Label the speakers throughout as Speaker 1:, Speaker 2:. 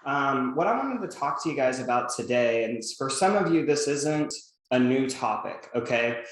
Speaker 1: What I wanted to talk to you guys about today, and for some of you, this isn't a new topic, okay?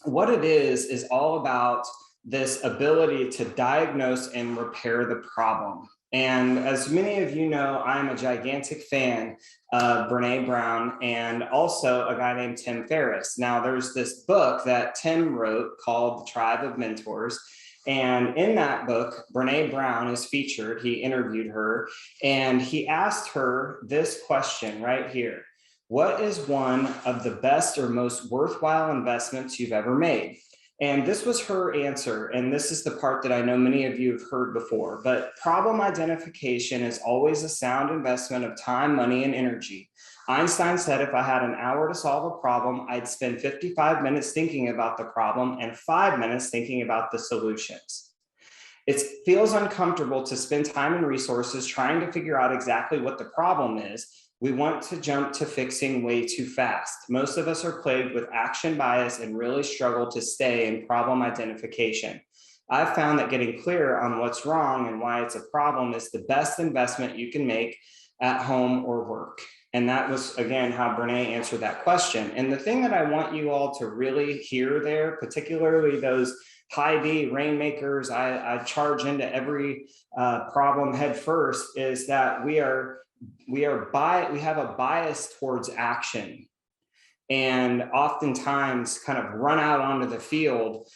Speaker 1: What it is all about this ability to diagnose and repair the problem. And as many of you know, I'm a gigantic fan of Brene Brown and also a guy named Tim Ferriss. Now, there's this book that Tim wrote called The Tribe of Mentors. And in that book, Brene Brown is featured. He interviewed her and he asked her this question right here. What is one of the best or most worthwhile investments you've ever made? And this was her answer. And this is the part that I know many of you have heard before, but problem identification is always a sound investment of time, money, and energy. Einstein said if I had an hour to solve a problem, I'd spend 55 minutes thinking about the problem and 5 minutes thinking about the solutions. It feels uncomfortable to spend time and resources trying to figure out exactly what the problem is. We want to jump to fixing way too fast. Most of us are plagued with action bias and really struggle to stay in problem identification. I've found that getting clear on what's wrong and why it's a problem is the best investment you can make at home or work. And that was, again, how Brene answered that question. And the thing that I want you all to really hear there, particularly those high D rainmakers, I charge into every problem head first, is that we have a bias towards action and oftentimes kind of run out onto the field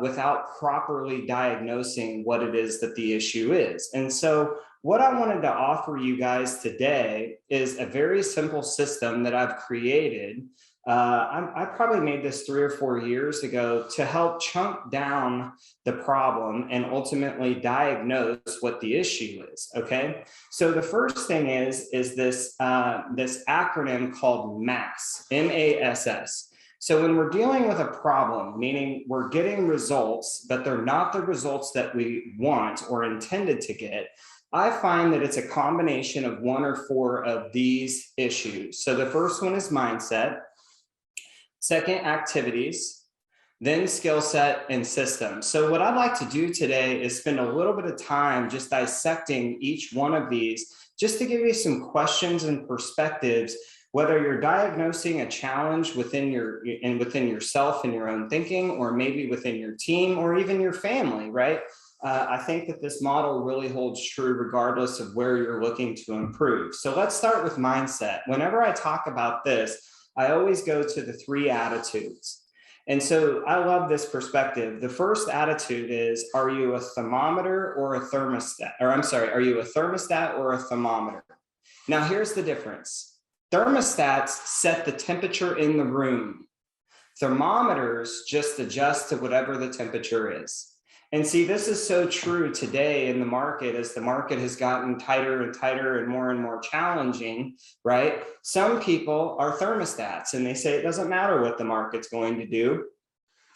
Speaker 1: without properly diagnosing what it is that the issue is. And so what I wanted to offer you guys today is a very simple system that I've created. I probably made this 3 or 4 years ago to help chunk down the problem and ultimately diagnose what the issue is, okay? So the first thing is this acronym called MASS, M-A-S-S. So when we're dealing with a problem, meaning we're getting results, but they're not the results that we want or intended to get, I find that it's a combination of 1 or 4 of these issues. So the first one is mindset. Second, activities, then skill set and systems. So what I'd like to do today is spend a little bit of time just dissecting each one of these, just to give you some questions and perspectives, whether you're diagnosing a challenge within yourself and your own thinking, or maybe within your team or even your family, right? I think that this model really holds true regardless of where you're looking to improve. So let's start with mindset. Whenever I talk about this, I always go to the 3 attitudes. And so I love this perspective. The first attitude is, are you a thermometer or a thermostat? Or I'm sorry, are you a thermostat or a thermometer? Now here's the difference. Thermostats set the temperature in the room. Thermometers just adjust to whatever the temperature is. And see, this is so true today in the market as the market has gotten tighter and tighter and more challenging, right? Some people are thermostats and they say it doesn't matter what the market's going to do.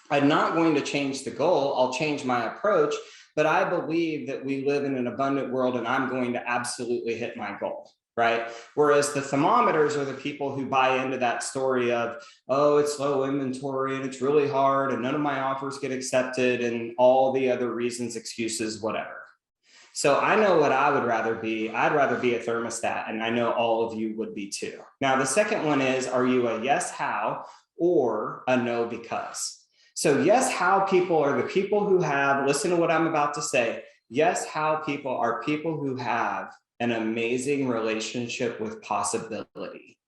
Speaker 1: I'm not going to change the goal. I'll change my approach, but I believe that we live in an abundant world and I'm going to absolutely hit my goal. Right? Whereas the thermometers are the people who buy into that story of, oh, it's low inventory and it's really hard and none of my offers get accepted and all the other reasons, excuses, whatever. So I know what I would rather be. I'd rather be a thermostat, and I know all of you would be too. Now, the second one is, are you a yes, how, or a no, because? So yes, how people are the people who have, listen to what I'm about to say. Yes, how people are people who have an amazing relationship with possibility.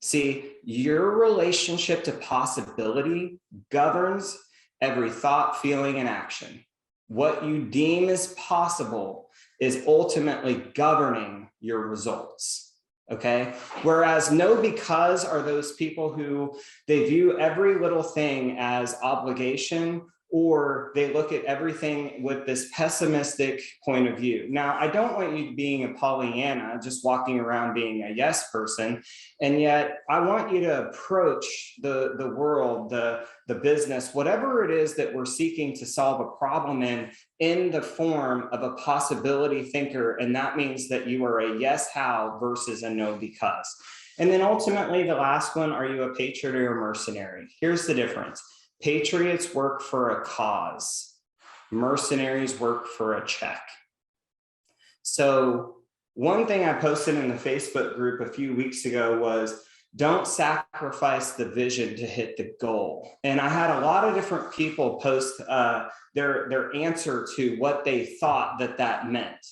Speaker 1: See, your relationship to possibility governs every thought, feeling, and action. What you deem as possible is ultimately governing your results, okay? Whereas no because are those people who they view every little thing as obligation, or they look at everything with this pessimistic point of view. Now, I don't want you being a Pollyanna, just walking around being a yes person, and yet I want you to approach the world, the business, whatever it is that we're seeking to solve a problem in the form of a possibility thinker, and that means that you are a yes how versus a no because. And then ultimately, the last one, are you a patriot or a mercenary? Here's the difference. Patriots work for a cause. Mercenaries work for a check. So one thing I posted in the Facebook group a few weeks ago was, don't sacrifice the vision to hit the goal. And I had a lot of different people post their answer to what they thought that meant.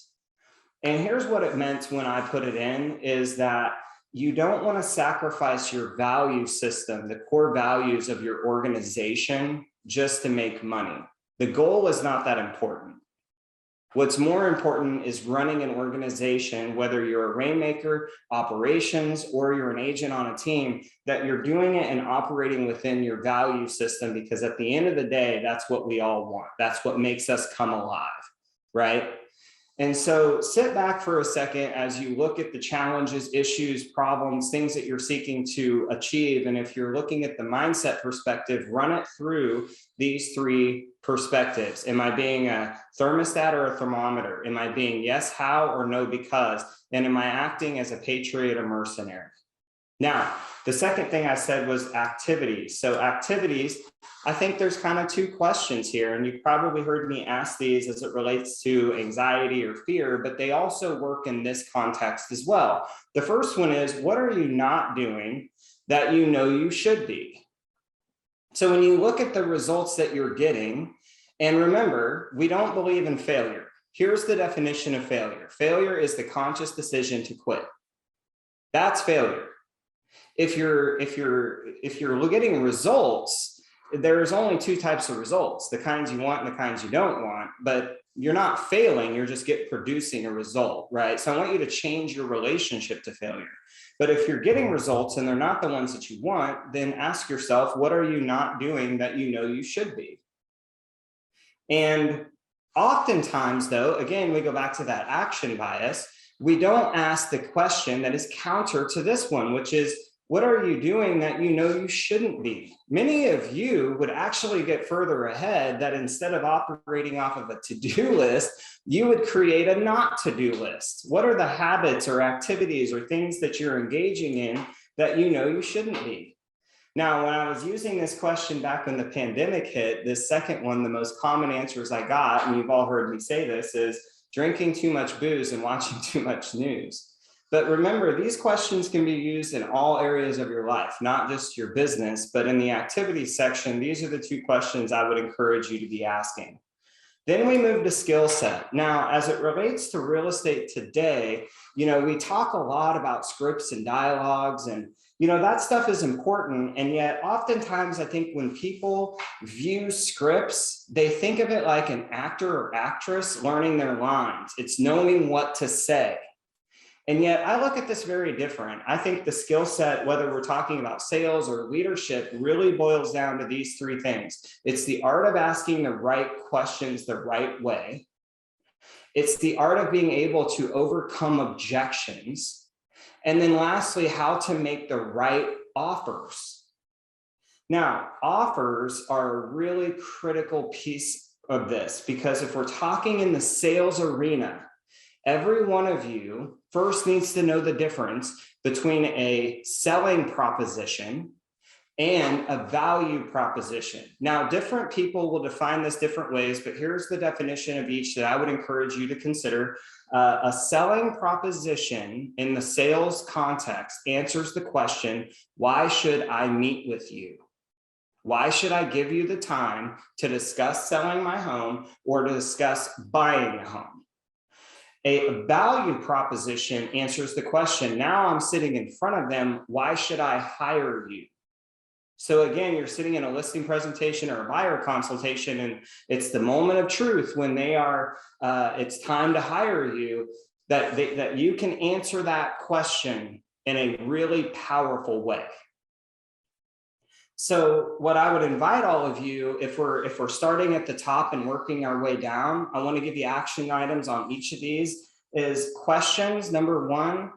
Speaker 1: And here's what it meant when I put it in, is that you don't want to sacrifice your value system, the core values of your organization, just to make money. The goal is not that important. What's more important is running an organization, whether you're a rainmaker, operations, or you're an agent on a team, that you're doing it and operating within your value system, because at the end of the day, that's what we all want. That's what makes us come alive, right? And so sit back for a second as you look at the challenges, issues, problems, things that you're seeking to achieve. And if you're looking at the mindset perspective, run it through these three perspectives. Am I being a thermostat or a thermometer? Am I being yes, how, or no, because? And am I acting as a patriot or mercenary? Now, the second thing I said was activities. So activities, I think there's kind of two questions here, and you've probably heard me ask these as it relates to anxiety or fear, but they also work in this context as well. The first one is, what are you not doing that you know you should be? So when you look at the results that you're getting, and remember, we don't believe in failure. Here's the definition of failure. Failure is the conscious decision to quit. That's failure. If you're getting results, there's only two types of results, the kinds you want and the kinds you don't want, but you're not failing, you're just producing a result, right? So I want you to change your relationship to failure. But if you're getting results and they're not the ones that you want, then ask yourself, what are you not doing that you know you should be? And oftentimes, though, again, we go back to that action bias, we don't ask the question that is counter to this one, which is, what are you doing that you know you shouldn't be? Many of you would actually get further ahead, that instead of operating off of a to-do list, you would create a not to-do list. What are the habits or activities or things that you're engaging in that you know you shouldn't be? Now, when I was using this question back when the pandemic hit, this second one, the most common answers I got, and you've all heard me say this, is drinking too much booze and watching too much news. But remember, these questions can be used in all areas of your life, not just your business, but in the activities section, these are the two questions I would encourage you to be asking. Then we move to skill set. Now, as it relates to real estate today, we talk a lot about scripts and dialogues, and that stuff is important. And yet oftentimes I think when people view scripts, they think of it like an actor or actress learning their lines. It's knowing what to say. And yet I look at this very different. I think the skill set, whether we're talking about sales or leadership, really boils down to these three things. It's the art of asking the right questions the right way. It's the art of being able to overcome objections. And then lastly, how to make the right offers. Now, offers are a really critical piece of this, because if we're talking in the sales arena, every one of you first needs to know the difference between a selling proposition and a value proposition. Now, different people will define this different ways, but here's the definition of each that I would encourage you to consider. A selling proposition in the sales context answers the question, why should I meet with you? Why should I give you the time to discuss selling my home or to discuss buying a home? A value proposition answers the question, now I'm sitting in front of them, why should I hire you? So again, you're sitting in a listing presentation or a buyer consultation, and it's the moment of truth when it's time to hire you, that you can answer that question in a really powerful way. So what I would invite all of you, if we're starting at the top and working our way down, I want to give you action items on each of these. Is questions. Number one,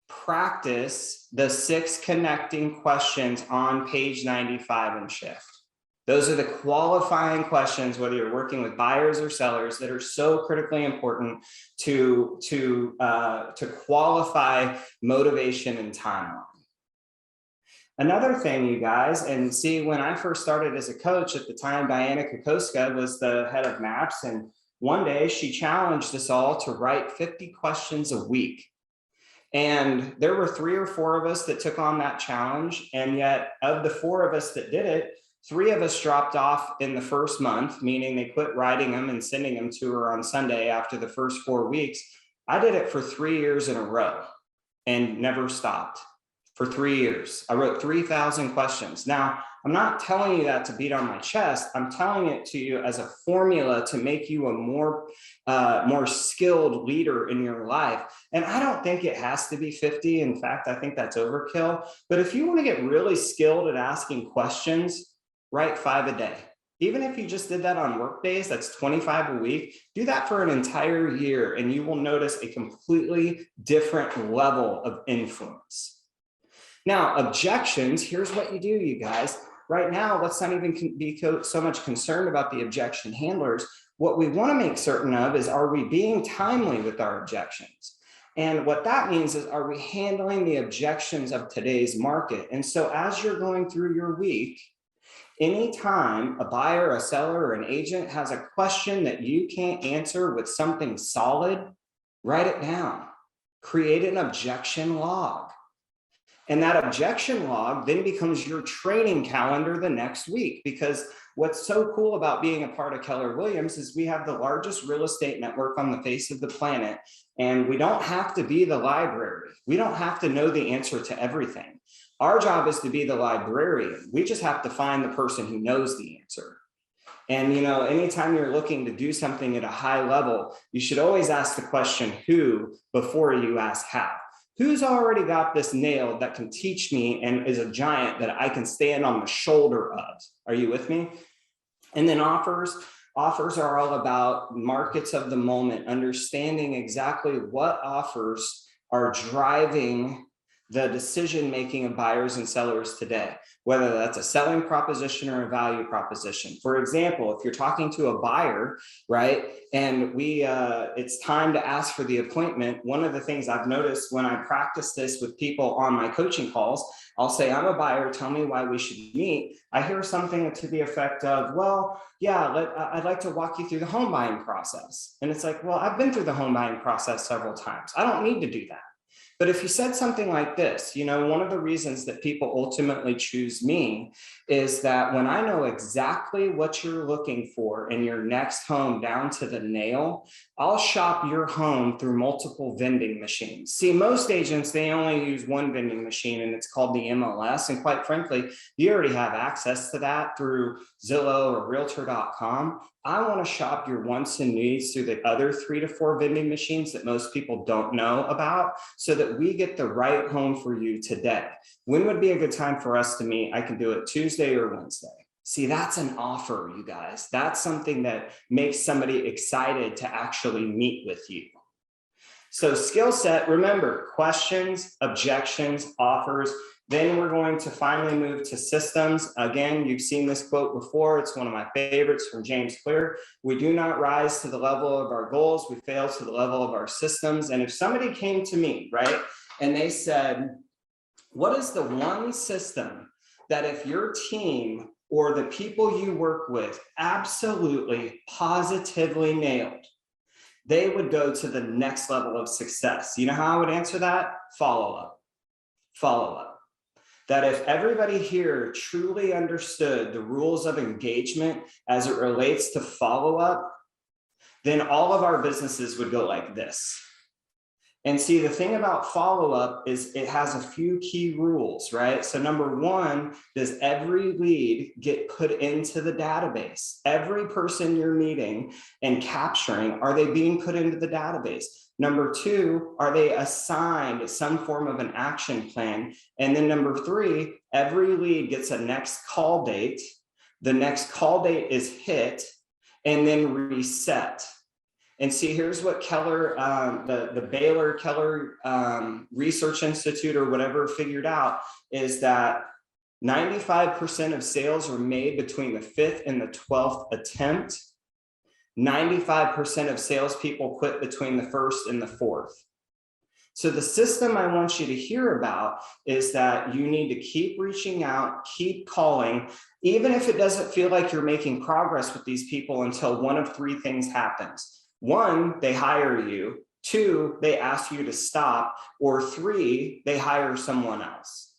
Speaker 1: practice the 6 connecting questions on page 95 and shift. Those are the qualifying questions, whether you're working with buyers or sellers, that are so critically important to qualify motivation and timeline. Another thing, you guys, and see, when I first started as a coach at the time, Diana Kokoska was the head of MAPS, and one day she challenged us all to write 50 questions a week. And there were 3 or 4 of us that took on that challenge. And yet of the 4 of us that did it, 3 of us dropped off in the first month, meaning they quit writing them and sending them to her on Sunday after the first 4 weeks. I did it for 3 years in a row and never stopped. For 3 years, I wrote 3,000 questions. Now, I'm not telling you that to beat on my chest. I'm telling it to you as a formula to make you a more skilled leader in your life. And I don't think it has to be 50. In fact, I think that's overkill. But if you want to get really skilled at asking questions, write 5 a day. Even if you just did that on work days, that's 25 a week. Do that for an entire year, and you will notice a completely different level of influence. Now, objections, here's what you do, you guys. Right now, let's not even be so much concerned about the objection handlers. What we want to make certain of is, are we being timely with our objections? And what that means is, are we handling the objections of today's market? And so as you're going through your week, anytime a buyer, a seller, or an agent has a question that you can't answer with something solid, write it down. Create an objection log. And that objection log then becomes your training calendar the next week, because what's so cool about being a part of Keller Williams is we have the largest real estate network on the face of the planet. And we don't have to be the library. We don't have to know the answer to everything. Our job is to be the librarian. We just have to find the person who knows the answer. And, you know, anytime you're looking to do something at a high level, you should always ask the question who before you ask how. Who's already got this nailed that can teach me and is a giant that I can stand on the shoulder of? Are you with me? And then offers. Offers are all about markets of the moment, understanding exactly what offers are driving the decision-making of buyers and sellers today, whether that's a selling proposition or a value proposition. For example, if you're talking to a buyer, right, and it's time to ask for the appointment, one of the things I've noticed when I practice this with people on my coaching calls, I'll say, I'm a buyer, tell me why we should meet. I hear something to the effect of, well, yeah, I'd like to walk you through the home buying process. And it's like, well, I've been through the home buying process several times. I don't need to do that. But if you said something like this, you know, one of the reasons that people ultimately choose me is that when I know exactly what you're looking for in your next home down to the nail, I'll shop your home through multiple vending machines. See, most agents, they only use one vending machine, and it's called the MLS. And quite frankly, you already have access to that through Zillow or Realtor.com. I want to shop your wants and needs through the other 3 to 4 vending machines that most people don't know about, so that we get the right home for you today. When would be a good time for us to meet? I can do it Tuesday or Wednesday. See, that's an offer, you guys. That's something that makes somebody excited to actually meet with you. So skill set, remember, questions, objections, offers. Then we're going to finally move to systems. Again, you've seen this quote before. It's one of my favorites from James Clear. We do not rise to the level of our goals. We fail to the level of our systems. And if somebody came to me, right, and they said, what is the one system that if your team or the people you work with absolutely positively nailed, they would go to the next level of success? You know how I would answer that? Follow up. Follow up. That if everybody here truly understood the rules of engagement as it relates to follow-up, then all of our businesses would go like this. And see, the thing about follow-up is it has a few key rules, right? So number one, does every lead get put into the database? Every person you're meeting and capturing, are they being put into the database? Number two, are they assigned some form of an action plan? And then number three, every lead gets a next call date. The next call date is hit and then reset. And see, here's what Keller, the Baylor Keller Research Institute or whatever figured out, is that 95% of sales are made between the 5th and the 12th attempt. 95% of salespeople quit between the 1st and the 4th. So the system I want you to hear about is that you need to keep reaching out, keep calling, even if it doesn't feel like you're making progress with these people until one of 3 things happens. 1, they hire you. 2, they ask you to stop, or 3, they hire someone else.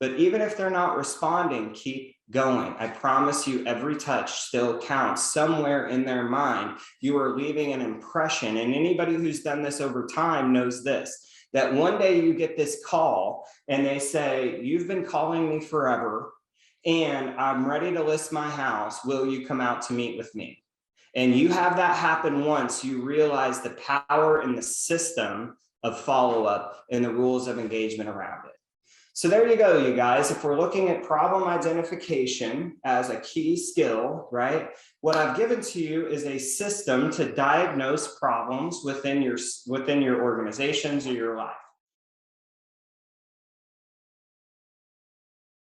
Speaker 1: But even if they're not responding, keep going. I promise you, every touch still counts. Somewhere in their mind, you are leaving an impression. And anybody who's done this over time knows this, that one day you get this call and they say, you've been calling me forever and I'm ready to list my house. Will you come out to meet with me? And you have that happen once, you realize the power in the system of follow-up and the rules of engagement around it. So there you go, you guys. If we're looking at problem identification as a key skill, right? What I've given to you is a system to diagnose problems within your organizations or your life.